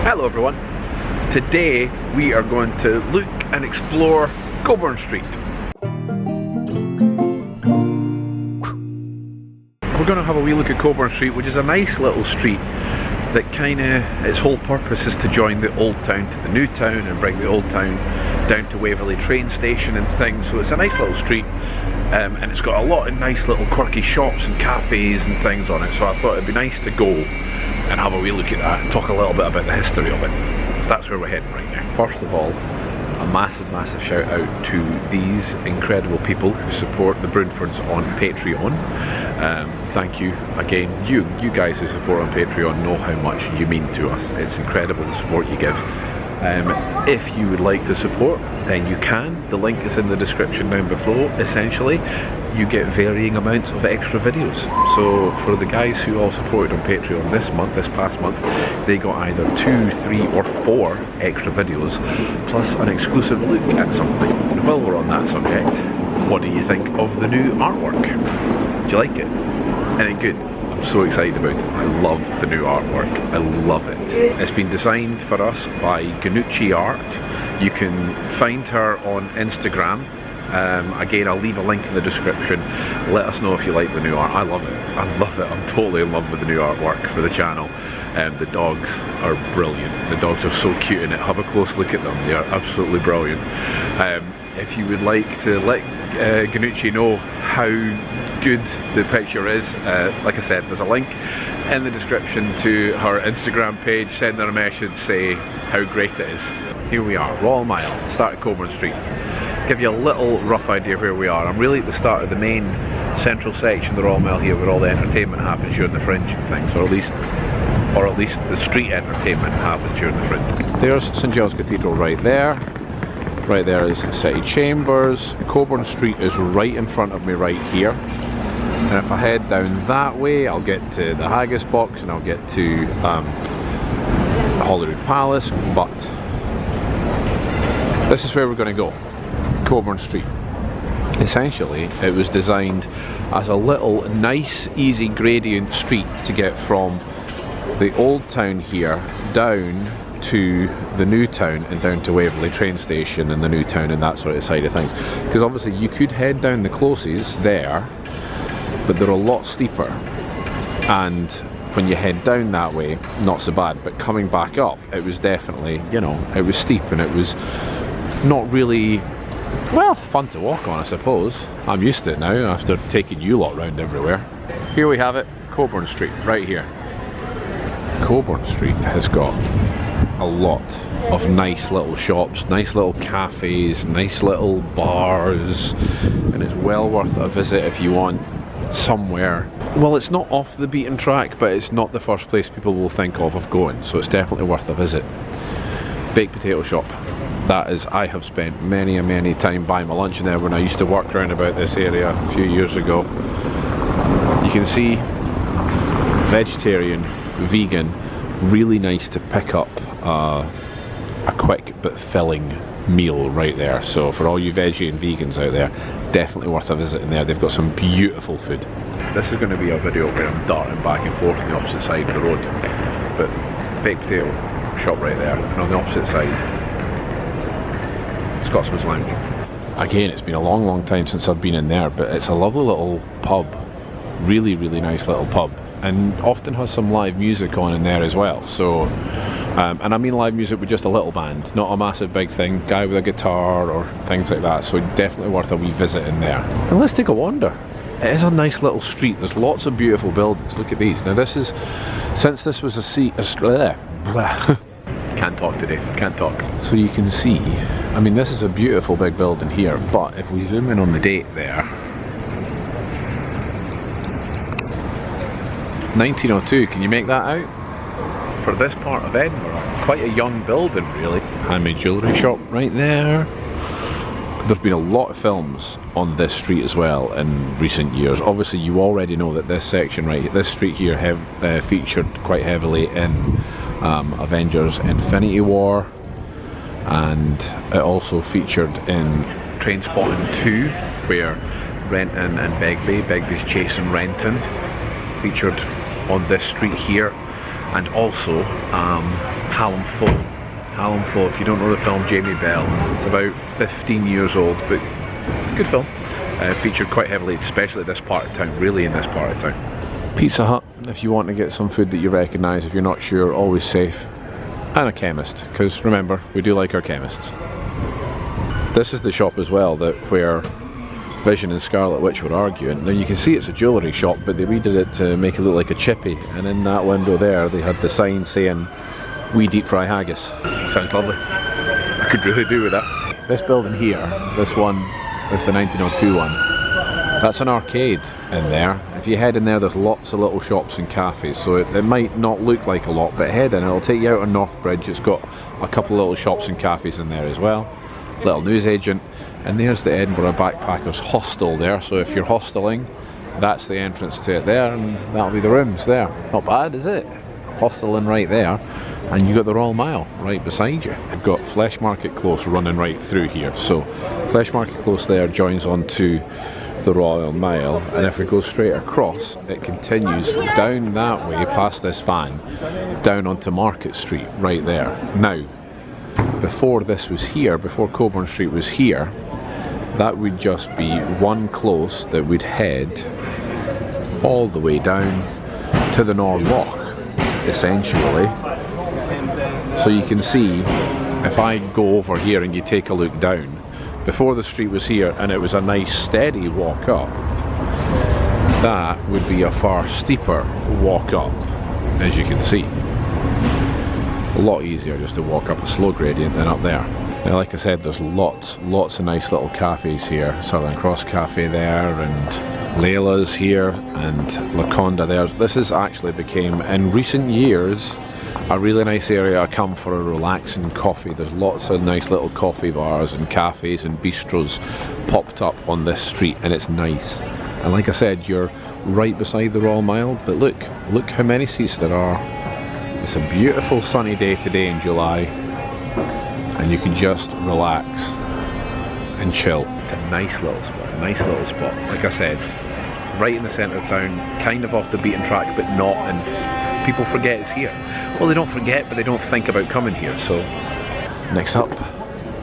Hello everyone. Today we are going to look and explore Coburn Street. We're going to have a wee look at Coburn Street, which is a nice little street that its whole purpose is to join the old town to the new town and bring the old town down to Waverley train station and things. So it's a nice little street, and it's got a lot of nice little quirky shops and cafes and things on it. So I thought it'd be nice to go and have a wee look at that and talk a little bit about the history of it. That's where we're heading right now. First of all, a massive shout out to these incredible people who support the Broodfords on Patreon. Thank you again. You guys who support on Patreon know how much you mean to us. It's incredible the support you give. If you would like to support, then you can. The link is in the description down below. Essentially, you get varying amounts of extra videos. So for the guys who all supported on Patreon this past month, they got either 2, 3 or 4 extra videos, plus an exclusive look at something. And while we're on that subject, what do you think of the new artwork? Do you like it? Any good? I'm so excited about it. I love the new artwork. I love it. It's been designed for us by Ganucci Art. You can find her on Instagram. Again, I'll leave a link in the description. Let us know if you like the new art. I love it. I love it. I'm totally in love with the new artwork for the channel. The dogs are brilliant. The dogs are so cute in it. Have a close look at them. They are absolutely brilliant. If you would like to let Ganucci know how good the picture is, like I said, there's a link in the description to her Instagram page. Send her a message, say how great it is. Here we are, Royal Mile, start at Coburn Street. Give you a little rough idea where we are. I'm really at the start of the main central section of the Royal Mile here, where all the entertainment happens during the Fringe and things, or at least the street entertainment happens during the Fringe. There's St Giles Cathedral right there. Right there is the City Chambers. Coburn Street is right in front of me right here. And if I head down that way, I'll get to the Haggis Box and I'll get to Holyrood Palace. But this is where we're going to go. Coburn Street. Essentially, it was designed as a little nice, easy gradient street to get from the old town here down to the new town and down to Waverley train station and the new town and that sort of side of things. Because obviously you could head down the closes there, but they're a lot steeper. And when you head down that way, not so bad. But coming back up, it was definitely, you know, it was steep and it was not really, well, fun to walk on, I suppose. I'm used to it now after taking you lot round everywhere. Here we have it, Coburn Street, right here. Coburn Street has got a lot of nice little shops, nice little cafes, nice little bars, and it's well worth a visit if you want somewhere. Well, it's not off the beaten track, but it's not the first place people will think of going, so it's definitely worth a visit. Baked potato shop. That is, I have spent many time buying my lunch in there when I used to work around about this area a few years ago. You can see vegetarian, vegan, really nice to pick up a quick but filling meal right there. So for all you veggie and vegans out there, definitely worth a visit in there. They've got some beautiful food. This is going to be a video where I'm darting back and forth on the opposite side of the road, but baked potato shop right there, and on the opposite side, Scotsman's Lounge. Again, it's been a long time since I've been in there, but it's a lovely little pub, really nice little pub, and often has some live music on in there as well. So and I mean live music with just a little band, not a massive big thing, guy with a guitar or things like that. So definitely worth a wee visit in there. And let's take a wander. It is a nice little street. There's lots of beautiful buildings. Look at these. Now this is, since this was can't talk today, can't talk. So you can see, I mean, this is a beautiful big building here, but if we zoom in on the date there, 1902, can you make that out? For this part of Edinburgh, quite a young building really. Handmade jewellery shop right there. There's been a lot of films on this street as well in recent years. Obviously you already know that this section right, this street here have featured quite heavily in Avengers Infinity War, and it also featured in Trainspotting 2, where Renton and Begbie's chasing Renton, featured on this street here. and also Hallam Foe. Hallam Foe, if you don't know the film, Jamie Bell, it's about 15 years old, but good film. Featured quite heavily, especially this part of town, really in this part of town. Pizza Hut, if you want to get some food that you recognise, if you're not sure, always safe. And a chemist, because remember, we do like our chemists. This is the shop as well where Vision and Scarlet Witch were arguing. Now you can see it's a jewellery shop, but they redid it to make it look like a chippy, and in that window there they had the sign saying, "We deep fry haggis." Sounds lovely. I could really do with that. This building here, this one, this is the 1902 one, that's an arcade in there. If you head in there, there's lots of little shops and cafes, so it might not look like a lot, but head in, it'll take you out on North Bridge. It's got a couple of little shops and cafes in there as well. Little newsagent, and there's the Edinburgh Backpackers Hostel there, so if you're hosteling, that's the entrance to it there, and that'll be the rooms there. Not bad, is it? Hosteling right there, and you've got the Royal Mile right beside you. You've got Flesh Market Close running right through here, so Flesh Market Close there joins onto the Royal Mile, and if we go straight across, it continues down that way past this van, down onto Market Street right there. Now, before this was here, before Coburn Street was here, that would just be one close that would head all the way down to the North Loch, essentially. So you can see, if I go over here and you take a look down, before the street was here and it was a nice steady walk up, that would be a far steeper walk up, as you can see. A lot easier just to walk up a slow gradient than up there. Now, like I said, there's lots of nice little cafes here. Southern Cross Cafe there, and Layla's here, and Laconda there. This has actually became, in recent years, a really nice area to come for a relaxing coffee. There's lots of nice little coffee bars and cafes and bistros popped up on this street, and it's nice. And like I said, you're right beside the Royal Mile, but look how many seats there are. It's a beautiful sunny day today in July, and you can just relax and chill. It's a nice little spot, like I said, right in the centre of town, kind of off the beaten track, but not, and people forget it's here. Well, they don't forget, but they don't think about coming here. So next up,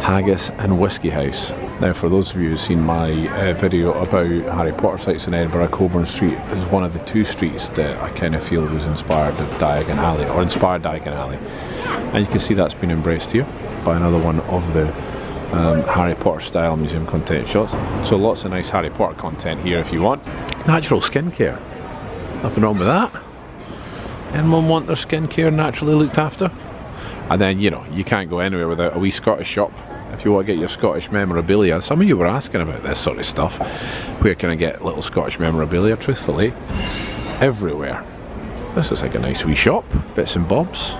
Haggis and Whiskey House. Now, for those of you who've seen my video about Harry Potter sites in Edinburgh, Coburn Street is one of the two streets that I kind of feel was inspired of Diagon Alley, or inspired Diagon Alley. And you can see that's been embraced here by another one of the Harry Potter style museum content shots. So lots of nice Harry Potter content here if you want. Natural skincare. Nothing wrong with that. Anyone want their skincare naturally looked after? And then, you know, you can't go anywhere without a wee Scottish shop. If you want to get your Scottish memorabilia, some of you were asking about this sort of stuff. Where can I get little Scottish memorabilia? Truthfully, everywhere. This is like a nice wee shop, bits and bobs.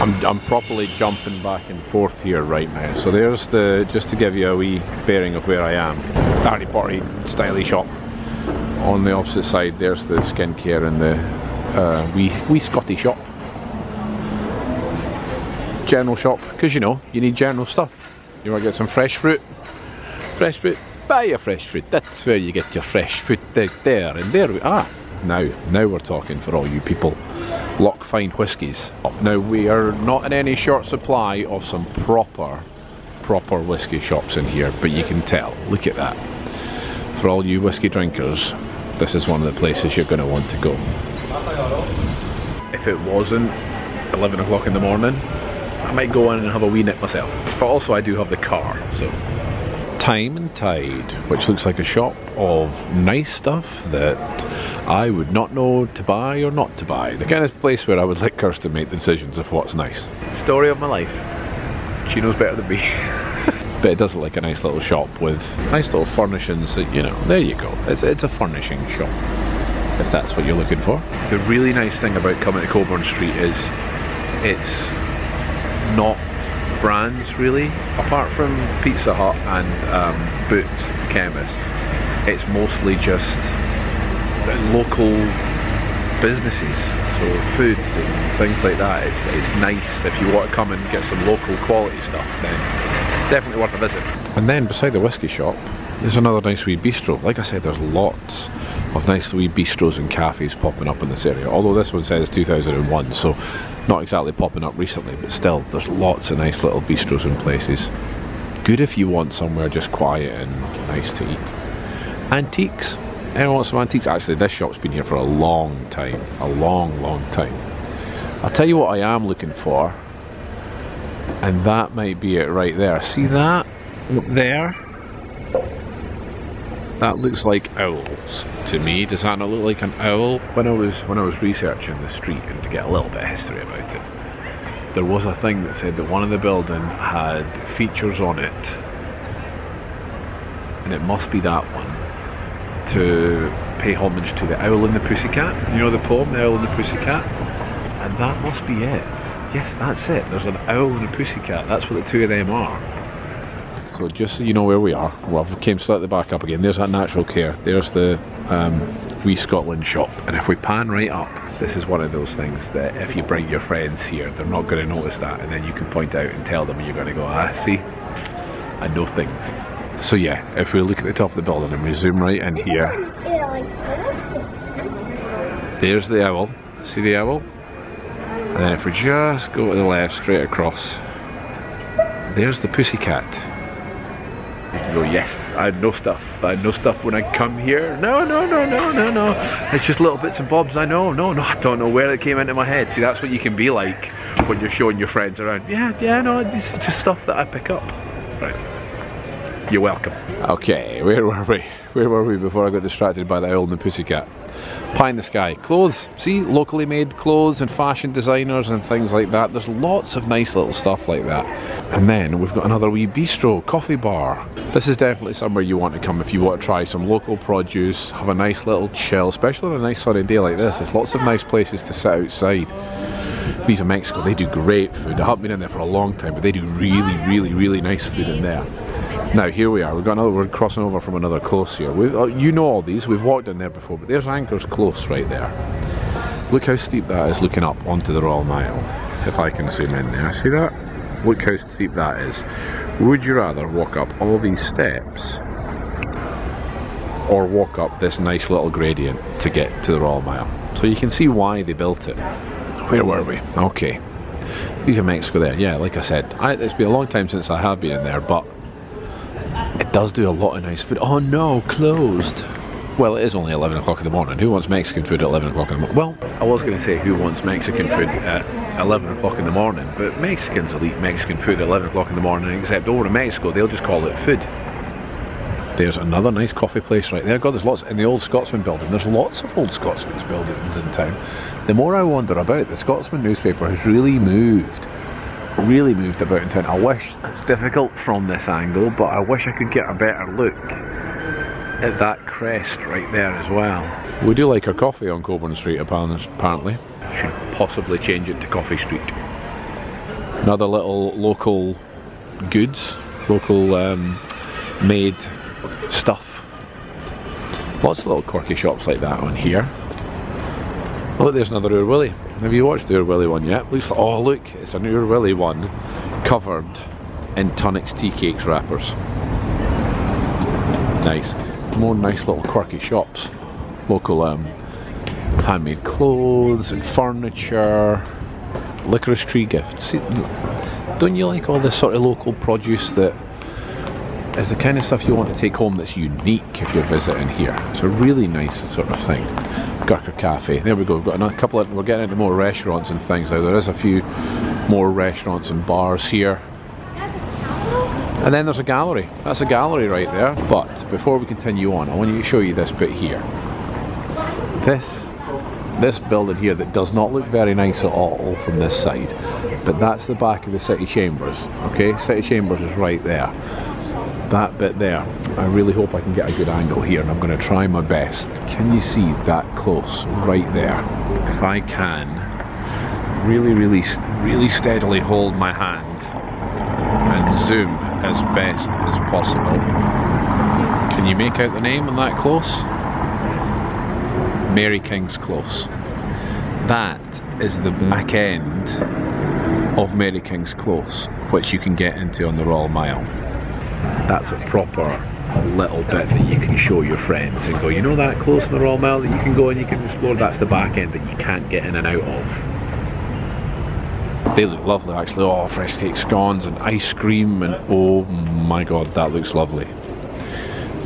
I'm properly jumping back and forth here right now. So there's the, just to give you a wee bearing of where I am, Harry Potter styly shop. On the opposite side, there's the skincare and the wee Scotty shop. General shop, because you know, you need general stuff. You want to get some fresh fruit? Fresh fruit? Buy your fresh fruit. That's where you get your fresh fruit there. And there we are. Now we're talking for all you people. Loch Fyne whiskies. Now, we are not in any short supply of some proper whiskey shops in here, but you can tell. Look at that. For all you whiskey drinkers, this is one of the places you're going to want to go. If it wasn't 11 o'clock in the morning, I might go in and have a wee nip myself. But also I do have the car, so. Time and Tide, which looks like a shop of nice stuff that I would not know to buy or not to buy. The kind of place where I would let Kirsten make the decisions of what's nice. Story of my life. She knows better than me. But it does look like a nice little shop with nice little furnishings that, you know, there you go. It's a furnishing shop, if that's what you're looking for. The really nice thing about coming to Coburn Street is it's not brands really, apart from Pizza Hut and Boots Chemist. It's mostly just local businesses, so food and things like that. It's nice if you want to come and get some local quality stuff, then definitely worth a visit. And then beside the whiskey shop, There's another nice wee bistro. Like I said, there's lots of nice wee bistros and cafes popping up in this area. Although this one says 2001, so not exactly popping up recently, but still, there's lots of nice little bistros and places. Good if you want somewhere just quiet and nice to eat. Antiques. Anyone want some antiques? Actually, this shop's been here for a long time. A long, long time. I'll tell you what I am looking for, and that might be it right there. See that up there? That looks like owls to me. Does that not look like an owl? When I was researching the street and to get a little bit of history about it, there was a thing that said that one of the buildings had features on it, and it must be that one, to pay homage to the Owl and the Pussycat. You know the poem, The Owl and the Pussycat? And that must be it. Yes, that's it. There's an owl and a pussycat. That's what the two of them are. So just so you know where we are, well, we came slightly back up again. There's that Natural Care. There's the wee Scotland shop. And if we pan right up, this is one of those things that if you bring your friends here, they're not going to notice that. And then you can point out and tell them, and you're going to go, ah, see? I know things. So yeah, if we look at the top of the building and we zoom right in here, there's the owl. See the owl? And then if we just go to the left, straight across, there's the pussycat. You can go, yes, I know stuff. I know stuff when I come here. No. It's just little bits and bobs I know. No, I don't know where it came into my head. See, that's what you can be like when you're showing your friends around. Yeah, no, this is just stuff that I pick up. Right. You're welcome. Okay, where were we? Where were we before I got distracted by the owl and the pussycat? Pie in the sky. Clothes. See, locally made clothes and fashion designers and things like that. There's lots of nice little stuff like that. And then we've got another wee bistro, coffee bar. This is definitely somewhere you want to come if you want to try some local produce, have a nice little chill, especially on a nice sunny day like this. There's lots of nice places to sit outside. Viva Mexico, they do great food. I haven't been in there for a long time, but they do really nice food in there. Now here we are, we're crossing over from another close here. You know all these, we've walked in there before, but there's Anchor's Close right there. Look how steep that is looking up onto the Royal Mile. If I can zoom in there, see that? Look how steep that is. Would you rather walk up all these steps or walk up this nice little gradient to get to the Royal Mile? So you can see why they built it. Where were we? Okay. Viva Mexico there. Yeah, like I said, it's been a long time since I have been in there, but it does do a lot of nice food. Oh no, closed. Well, it is only 11 o'clock in the morning. Who wants Mexican food at 11 o'clock in the morning? Well, I was going to say who wants Mexican food at 11 o'clock in the morning, but Mexicans will eat Mexican food at 11 o'clock in the morning, except over in Mexico, they'll just call it food. There's another nice coffee place right there. God, there's lots in the Old Scotsman building. There's lots of Old Scotsman buildings in town. The more I wander about, the Scotsman newspaper has really moved about in town. I wish, it's difficult from this angle, but I wish I could get a better look at that crest right there as well. We do like our coffee on Coburn Street apparently. Should possibly change it to Coffee Street. Another little local goods, local made stuff. Lots of little quirky shops like that on here. Oh, look, there's another Oor Willie. Have you watched the Oor Willie one yet? Looks like, oh look, it's an Oor Willie one covered in Tunnock's tea cakes wrappers. Nice. More nice little quirky shops. Local handmade clothes and furniture. Licorice tree gifts. See, don't you like all this sort of local produce that is the kind of stuff you want to take home that's unique if you're visiting here? It's a really nice sort of thing. Gurkha Cafe. There we go. We've got a couple of, we're getting into more restaurants and things now. There is a few more restaurants and bars here. And then there's a gallery. That's a gallery right there. But before we continue on, I want to show you this bit here. This building here that does not look very nice at all from this side, but that's the back of the City Chambers. Okay, City Chambers is right there. That bit there. I really hope I can get a good angle here, and I'm going to try my best. Can you see that close right there? If I can really steadily hold my hand and zoom as best as possible. Can you make out the name on that close? Mary King's Close. That is the back end of Mary King's Close, which you can get into on the Royal Mile. That's a proper a little bit that you can show your friends and go, you know that close in the Royal Mile that you can go and you can explore? That's the back end that you can't get in and out of. They look lovely actually. Oh, fresh cake scones and ice cream, and oh my god, that looks lovely.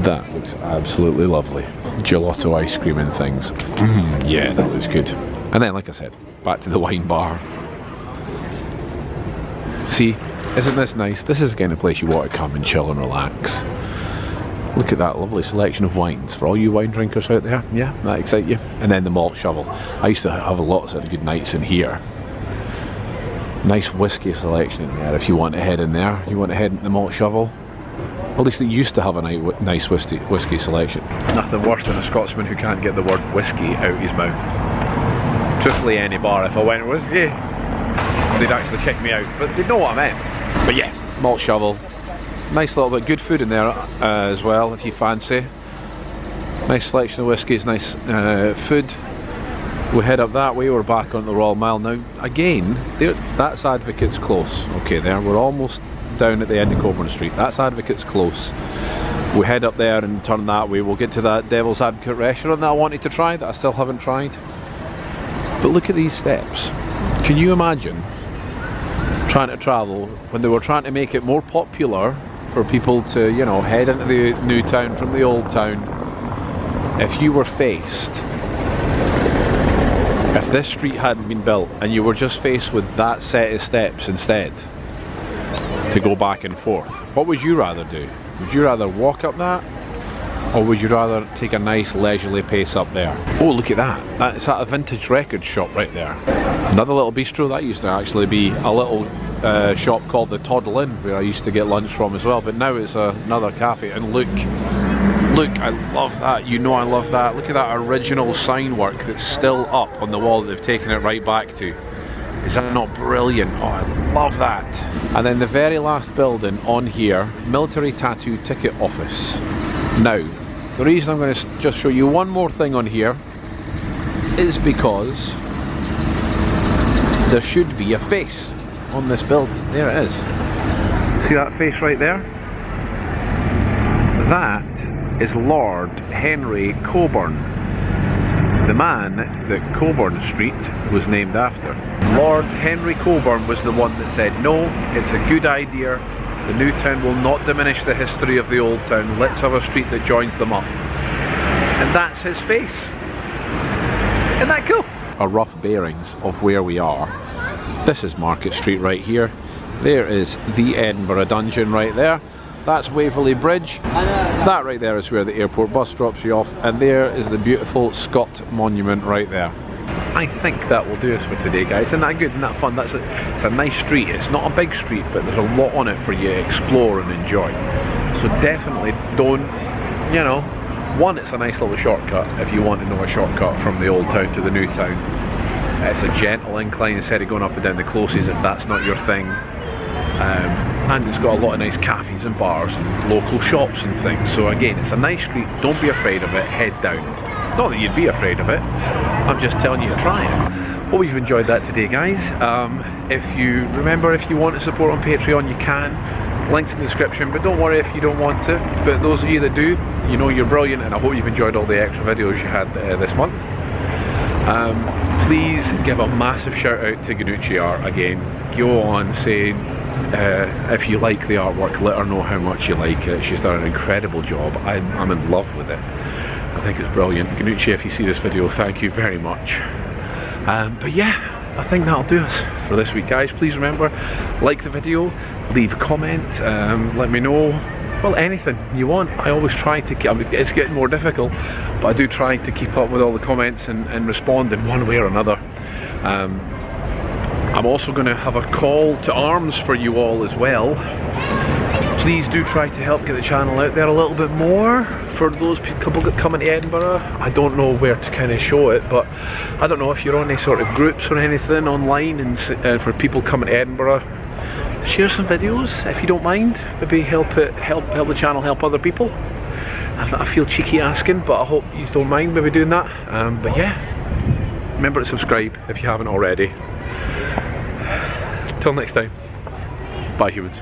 That looks absolutely lovely. Gelato ice cream and things. Yeah, that looks good. And then, like I said, back to the wine bar. See, isn't this nice? This is again a place you want to come and chill and relax. Look at that lovely selection of wines for all you wine drinkers out there. Yeah, that excite you. And then the malt shovel. I used to have lots of good nights in here. Nice whiskey selection in there if you want to head in there. You want to head into the malt shovel. At least it used to have a nice whiskey selection. Nothing worse than a Scotsman who can't get the word whiskey out his mouth. Truthfully, any bar, if I went whiskey, they'd actually kick me out, but they'd know what I meant. But yeah, malt shovel. Nice little bit, good food in there as well, if you fancy. Nice selection of whiskies, nice food. We head up that way, we're back on the Royal Mile now. Again, that's Advocate's Close. Okay, there, we're almost down at the end of Cockburn Street. That's Advocate's Close. We head up there and turn that way. We'll get to that Devil's Advocate restaurant that I wanted to try, that I still haven't tried. But look at these steps. Can you imagine trying to travel when they were trying to make it more popular for people to, you know, head into the new town from the old town? If you were faced, if this street hadn't been built and you were just faced with that set of steps instead to go back and forth, what would you rather do? Would you rather walk up that, or would you rather take a nice leisurely pace up there? Oh, look at that. That's at a vintage record shop right there. Another little bistro. That used to actually be a little shop called the Toddle Inn, where I used to get lunch from as well, but now it's another cafe. And look, I love that. You know I love that. Look at that original sign work that's still up on the wall that they've taken it right back to. Is that not brilliant? Oh, I love that. And then the very last building on here, Military Tattoo Ticket Office. Now, the reason I'm going to just show you one more thing on here is because there should be a face on this building. There it is. See that face right there? That is Lord Henry Coburn, the man that Cockburn Street was named after. Lord Henry Coburn was the one that said, no, it's a good idea. The new town will not diminish the history of the old town. Let's have a street that joins them up. And that's his face. Isn't that cool? A rough bearings of where we are. This is Market Street right here. There is the Edinburgh Dungeon right there. That's Waverley Bridge. That right there is where the airport bus drops you off. And there is the beautiful Scott Monument right there. I think that will do us for today, guys. Isn't that good? Isn't that fun? It's a nice street. It's not a big street, but there's a lot on it for you to explore and enjoy. So definitely don't, you know, one, it's a nice little shortcut if you want to know a shortcut from the old town to the new town. It's a gentle incline instead of going up and down the closes if that's not your thing. And it's got a lot of nice cafes and bars and local shops and things. So again, it's a nice street. Don't be afraid of it. Head down. Not that you'd be afraid of it. I'm just telling you to try it. Hope you've enjoyed that today, guys. If you want to support on Patreon, you can. Links in the description, but don't worry if you don't want to. But those of you that do, you know you're brilliant, and I hope you've enjoyed all the extra videos you had this month. Please give a massive shout out to Ganucci Art again. Go on, say if you like the artwork, let her know how much you like it. She's done an incredible job. I'm in love with it. I think it's brilliant. Ganucci, if you see this video, thank you very much. But yeah, I think that'll do us for this week, guys. Please remember, like the video, leave a comment, let me know, well, anything you want. I always try to keep, it's getting more difficult, but I do try to keep up with all the comments and respond in one way or another. I'm also going to have a call to arms for you all as well. Please do try to help get the channel out there a little bit more for those people that come into Edinburgh. I don't know where to kind of show it, but I don't know if you're on any sort of groups or anything online and for people coming to Edinburgh. Share some videos if you don't mind. Maybe help the channel help other people. I feel cheeky asking, but I hope you don't mind maybe doing that. But yeah, remember to subscribe if you haven't already. Till next time, bye humans.